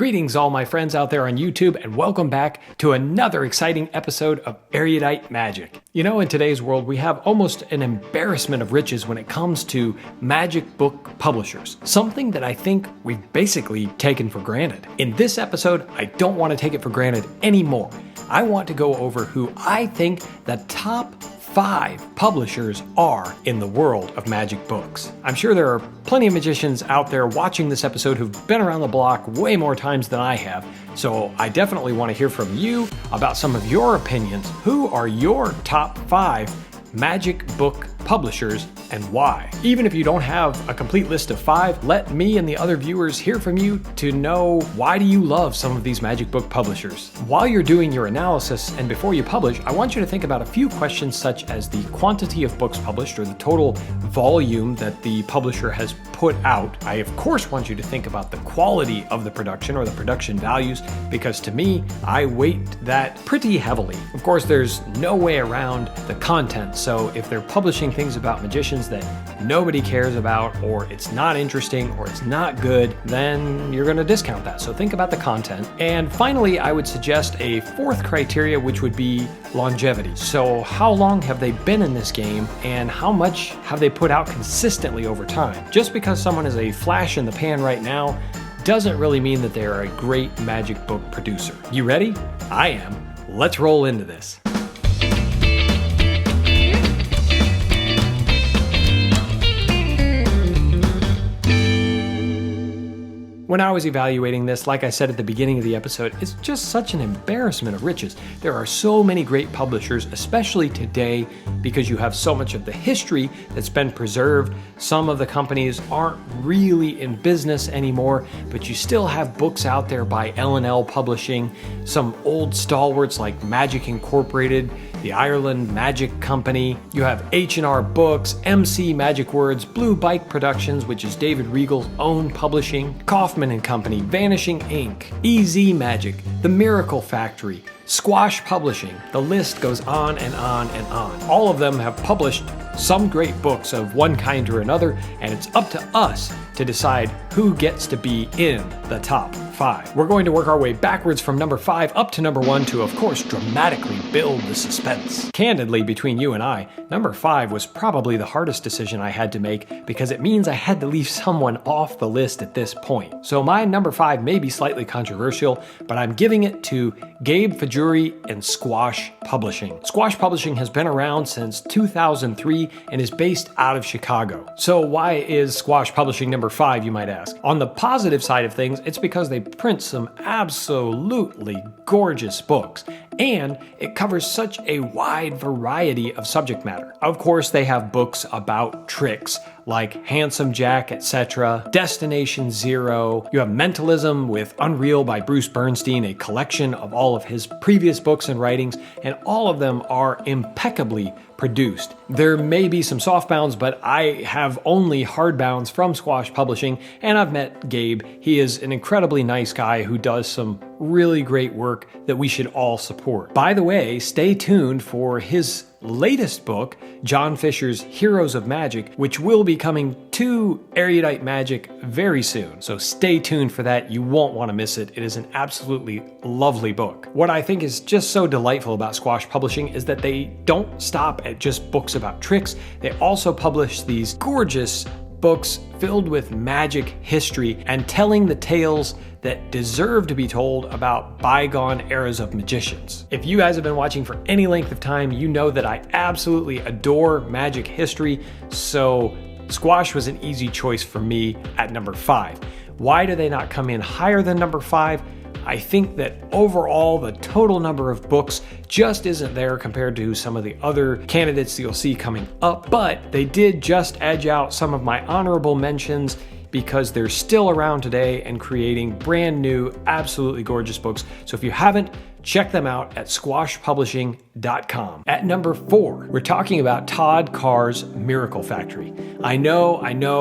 Greetings all my friends out there on YouTube, and welcome back to another exciting episode of Erudite Magic. You know, in today's world, we have almost an embarrassment of riches when it comes to magic book publishers, something that I think we've basically taken for granted. In this episode, I don't want to take it for granted anymore. I want to go over who I think the top 5 publishers are in the world of magic books. I'm sure there are plenty of magicians out there watching this episode who've been around the block way more times than I have, so I definitely want to hear from you about some of your opinions. Who are your top 5 magic book publishers and why? Even if you don't have a complete list of 5, let me and the other viewers hear from you to know, why do you love some of these magic book publishers? While you're doing your analysis and before you publish, I want you to think about a few questions such as the quantity of books published or the total volume that the publisher has put out. I of course want you to think about the quality of the production or the production values, because to me, I weight that pretty heavily. Of course, there's no way around the content, so if they're publishing things about magicians that nobody cares about, or it's not interesting, or it's not good, then you're going to discount that. So think about the content. And finally, I would suggest a 4th criteria, which would be longevity. So how long have they been in this game, and how much have they put out consistently over time? Just because someone is a flash in the pan right now doesn't really mean that they are a great magic book producer. You ready? I am. Let's roll into this. When I was evaluating this, like I said at the beginning of the episode, it's just such an embarrassment of riches. There are so many great publishers, especially today, because you have so much of the history that's been preserved. Some of the companies aren't really in business anymore, but you still have books out there by L&L Publishing, some old stalwarts like Magic Incorporated, the Ireland Magic Company. You have H&R Books, MC Magic Words, Blue Bike Productions, which is David Regal's own publishing, Kaufman Co, Vanishing Ink, EZ Magic, The Miracle Factory, Squash Publishing. The list goes on and on and on. All of them have published some great books of one kind or another, and it's up to us to decide who gets to be in the top 5. We're going to work our way backwards from number 5 up to number 1 to, of course, dramatically build the suspense. Candidly, between you and I, number 5 was probably the hardest decision I had to make, because it means I had to leave someone off the list at this point. So my number 5 may be slightly controversial, but I'm giving it to Gabe Fajuri and Squash Publishing. Squash Publishing has been around since 2003 and is based out of Chicago. So why is Squash Publishing number 5, you might ask? On the positive side of things, it's because they print some absolutely gorgeous books, and it covers such a wide variety of subject matter. Of course, they have books about tricks like Handsome Jack, etc., Destination Zero. You have Mentalism with Unreal by Bruce Bernstein, a collection of all of his previous books and writings, and all of them are impeccably produced. There may be some softbounds, but I have only hardbounds from Squash Publishing, and I've met Gabe. He is an incredibly nice guy who does some really great work that we should all support. By the way, stay tuned for his latest book, John Fisher's Heroes of Magic, which will be coming to Erudite Magic very soon. So stay tuned for that. You won't want to miss it. It is an absolutely lovely book. What I think is just so delightful about Squash Publishing is that they don't stop at just books about tricks. They also publish these gorgeous books filled with magic history and telling the tales that deserve to be told about bygone eras of magicians. If you guys have been watching for any length of time, you know that I absolutely adore magic history, so Squash was an easy choice for me at number 5. Why do they not come in higher than number 5? I think that overall the total number of books just isn't there compared to some of the other candidates you'll see coming up, but they did just edge out some of my honorable mentions because they're still around today and creating brand new, absolutely gorgeous books. So if you haven't, check them out at squashpublishing.com. At number 4, we're talking about Todd Carr's Miracle Factory. I know,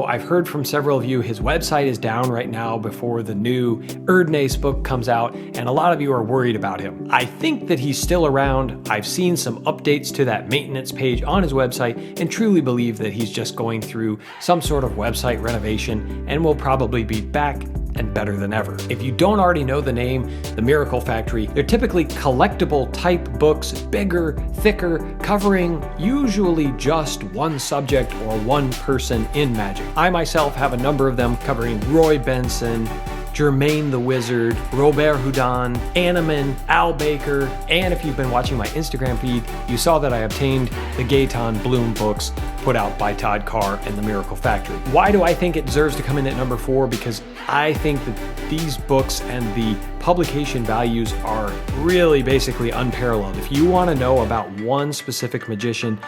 I've heard from several of you, his website is down right now before the new Erudite book comes out, and a lot of you are worried about him. I think that he's still around. I've seen some updates to that maintenance page on his website and truly believe that he's just going through some sort of website renovation and will probably be back and better than ever. If you don't already know the name, The Miracle Factory, they're typically collectible type books, bigger, thicker, covering usually just one subject or one person in magic. I myself have a number of them covering Roy Benson, Jermaine the Wizard, Robert Houdin, Animan, Al Baker, and if you've been watching my Instagram feed, you saw that I obtained the Gaetan Bloom books put out by Todd Carr and the Miracle Factory. Why do I think it deserves to come in at number 4? Because I think that these books and the publication values are really basically unparalleled. If you want to know about one specific magician,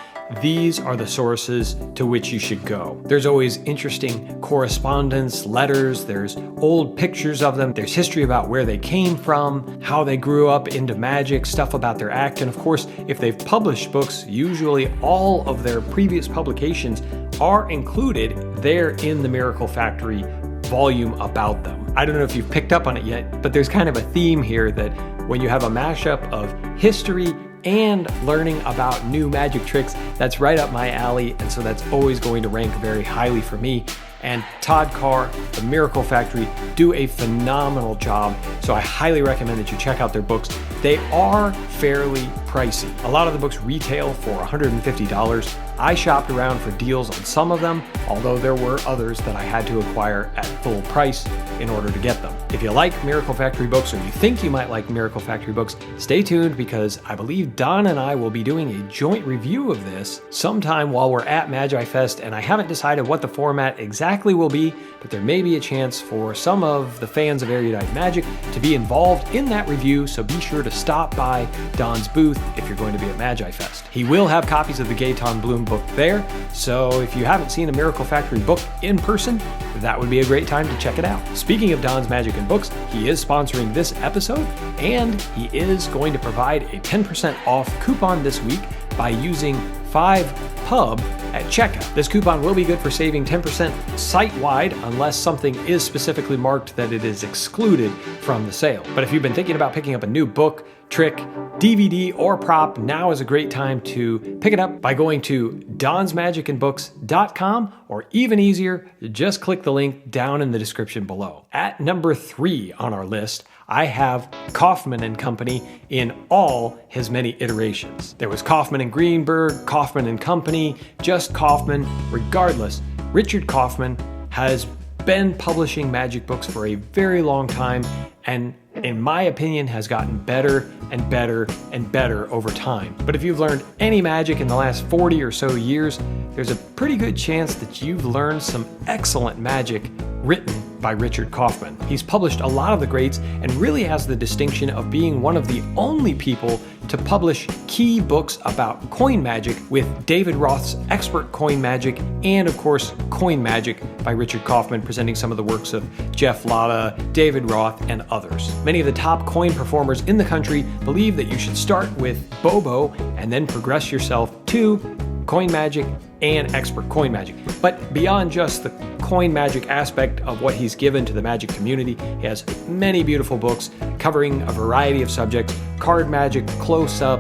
these are the sources to which you should go. There's always interesting correspondence, letters, there's old pictures of them, there's history about where they came from, how they grew up into magic, stuff about their act, and of course, if they've published books, usually all of their previous publications are included there in the Miracle Factory volume about them. I don't know if you've picked up on it yet, but there's kind of a theme here that when you have a mashup of history and learning about new magic tricks, that's right up my alley, and so that's always going to rank very highly for me. And Todd Carr, the Miracle Factory, do a phenomenal job, so I highly recommend that you check out their books. They are fairly pricey. A lot of the books retail for $150. I shopped around for deals on some of them, although there were others that I had to acquire at full price in order to get them. If you like Miracle Factory books, or you think you might like Miracle Factory books, stay tuned because I believe Don and I will be doing a joint review of this sometime while we're at Magi Fest, and I haven't decided what the format exactly will be, but there may be a chance for some of the fans of Erudite Magic to be involved in that review, so be sure to stop by Don's booth if you're going to be at Magi Fest. He will have copies of the Gaetan Bloom book there, so if you haven't seen a Miracle Factory book in person, that would be a great time to check it out. Speaking of Don's Magic and Books, he is sponsoring this episode, and he is going to provide a 10% off coupon this week by using 5pub at checkout. This coupon will be good for saving 10% site-wide unless something is specifically marked that it is excluded from the sale. But if you've been thinking about picking up a new book, trick, DVD, or prop, now is a great time to pick it up by going to donsmagicandbooks.com, or even easier, just click the link down in the description below. At number 3 on our list, I have Kaufman Company in all his many iterations. There was Kaufman and Greenberg, Kaufman and Company, just Kaufman. Regardless, Richard Kaufman has been publishing magic books for a very long time, and in my opinion, has gotten better and better and better over time. But if you've learned any magic in the last 40 or so years, there's a pretty good chance that you've learned some excellent magic written by Richard Kaufman. He's published a lot of the greats and really has the distinction of being one of the only people to publish key books about coin magic, with David Roth's Expert Coin Magic and, of course, Coin Magic by Richard Kaufman, presenting some of the works of Jeff Latta, David Roth, and others. Many of the top coin performers in the country believe that you should start with Bobo and then progress yourself to Coin Magic and Expert Coin Magic. But beyond just the coin magic aspect of what he's given to the magic community, he has many beautiful books covering a variety of subjects: card magic, close-up,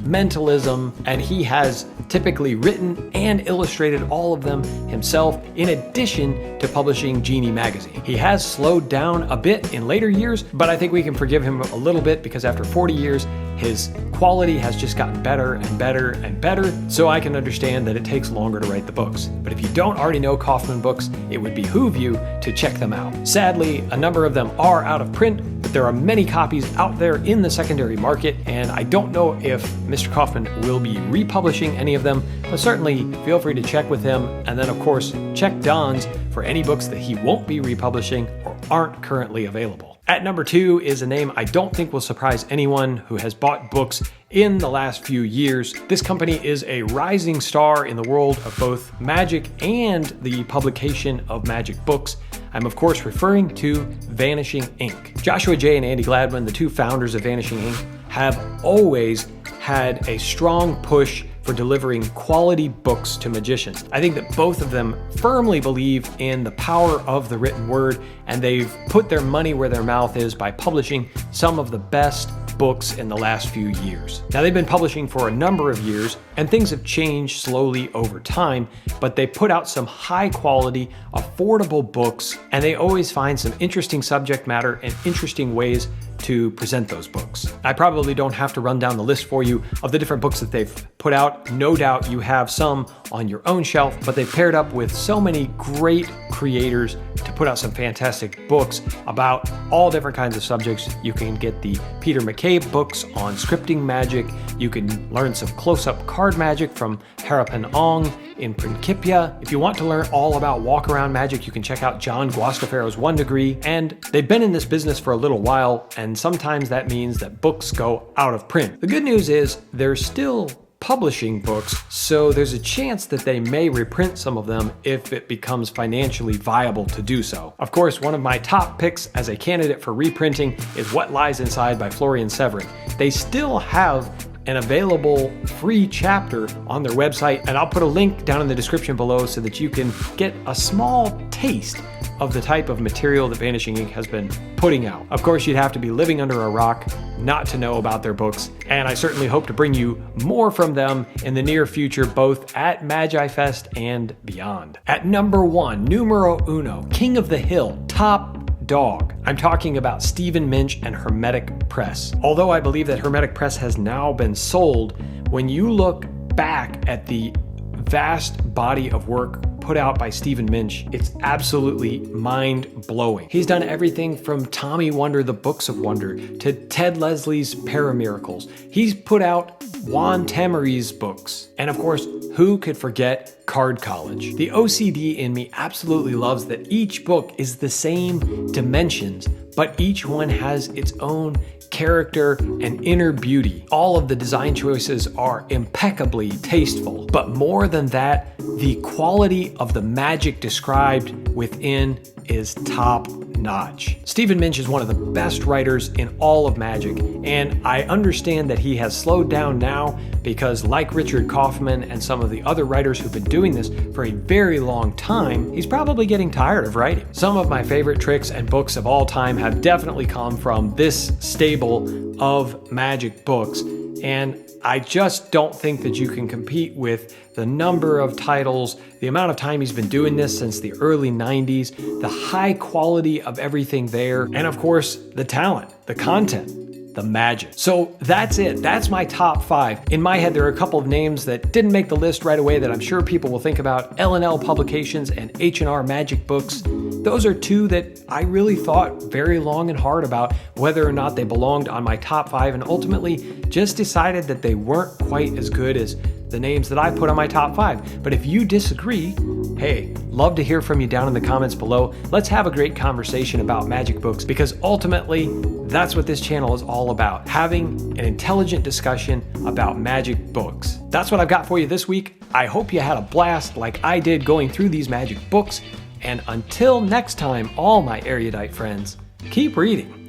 mentalism, and he has typically written and illustrated all of them himself, in addition to publishing Genie magazine. He has slowed down a bit in later years, but I think we can forgive him a little bit because after 40 years, his quality has just gotten better and better and better, so I can understand that it takes longer to write the books. But if you don't already know Kaufman books, it would behoove you to check them out. Sadly, a number of them are out of print, but there are many copies out there in the secondary market, and I don't know if Mr. Kaufman will be republishing any of them, but certainly feel free to check with him, and then of course check Don's for any books that he won't be republishing or aren't currently available. At number 2 is a name I don't think will surprise anyone who has bought books in the last few years. This company is a rising star in the world of both magic and the publication of magic books. I'm of course referring to Vanishing Ink. Joshua J. and Andy Gladwin, the two founders of Vanishing Ink, have always had a strong push for delivering quality books to magicians. I think that both of them firmly believe in the power of the written word, and they've put their money where their mouth is by publishing some of the best books in the last few years. Now, they've been publishing for a number of years, and things have changed slowly over time, but they put out some high quality, affordable books, and they always find some interesting subject matter and interesting ways to present those books. I probably don't have to run down the list for you of the different books that they've put out. No doubt you have some on your own shelf, but they've paired up with so many great creators to put out some fantastic books about all different kinds of subjects. You can get the Peter McCabe books on scripting magic. You can learn some close-up card magic from Harapan Ong in Principia. If you want to learn all about walk-around magic, you can check out John Guastaferro's 1 Degree. And they've been in this business for a little while, and sometimes that means that books go out of print. The good news is they're still publishing books, so there's a chance that they may reprint some of them if it becomes financially viable to do so. Of course, one of my top picks as a candidate for reprinting is What Lies Inside by Florian Severin. They still have an available free chapter on their website, and I'll put a link down in the description below so that you can get a small taste of the type of material that Vanishing Ink has been putting out. Of course, you'd have to be living under a rock not to know about their books, and I certainly hope to bring you more from them in the near future, both at Magi Fest and beyond. At number 1, numero uno, King of the Hill, top dog. I'm talking about Stephen Minch and Hermetic Press. Although I believe that Hermetic Press has now been sold, when you look back at the vast body of work put out by Stephen Minch, it's absolutely mind-blowing. He's done everything from Tommy Wonder, The Books of Wonder, to Ted Leslie's Paramiracles. He's put out Juan Tamari's books. And of course, who could forget Card College? The OCD in me absolutely loves that each book is the same dimensions, but each one has its own character and inner beauty. All of the design choices are impeccably tasteful, but more than that, the quality of the magic described within is top notch. Stephen Minch is one of the best writers in all of magic, and I understand that he has slowed down now because, like Richard Kaufman and some of the other writers who've been doing this for a very long time, he's probably getting tired of writing. Some of my favorite tricks and books of all time have definitely come from this stable of magic books, and I just don't think that you can compete with the number of titles, the amount of time he's been doing this since the early 90s, the high quality of everything there, and of course, the talent, the content, the magic. So that's it. That's my top 5. In my head, there are a couple of names that didn't make the list right away that I'm sure people will think about. L&L Publications and H&R Magic Books. Those are 2 that I really thought very long and hard about whether or not they belonged on my top 5, and ultimately just decided that they weren't quite as good as the names that I put on my top 5. But if you disagree, hey, love to hear from you down in the comments below. Let's have a great conversation about magic books, because ultimately that's what this channel is all about, having an intelligent discussion about magic books. That's what I've got for you this week. I hope you had a blast like I did going through these magic books. And until next time, all my erudite friends, keep reading.